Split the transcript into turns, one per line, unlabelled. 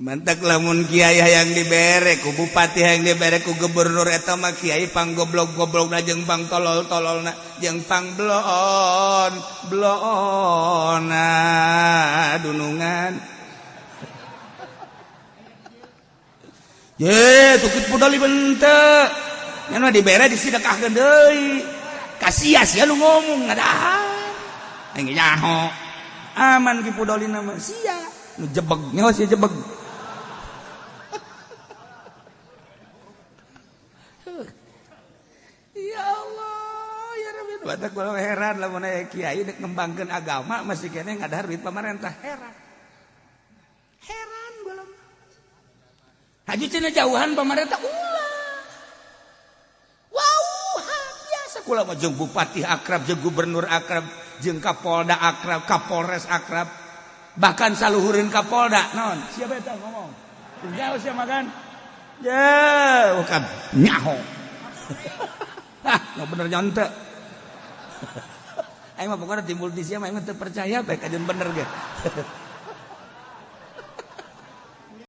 mantek lamun kiai hayang dibere ku bupati hayang dibere ku gubernur eta mah kiai pang goblok-goblokna jeung pang tolol-tololna jeung pang bloon-bloona dunungan ye tukit budal bentek nya mah dibere disedekahkeun deui kasias ya lu ngomong ngadahan aing nyaho aman ki pudolina mah sia nu jebeg nyaho sia jebeg. Ya Allah ya Rabbi badak kula heran lamun aya kiai dek ngembangkeun agama masih kene ngadahar duit pamarentah heran kula haji cenah jauhan pamarentah ulah wow biasa kula mah jeung bupati akrab jeung gubernur akrab jeung kapolda akrab kapolres akrab bahkan saluhureun kapolda naon siapa eta ngomong jauh sia makan jauh kan nyaho nggak bener nyontek aing mah pokoknya timbul di sia mah aing teu percaya bae kajian bener ge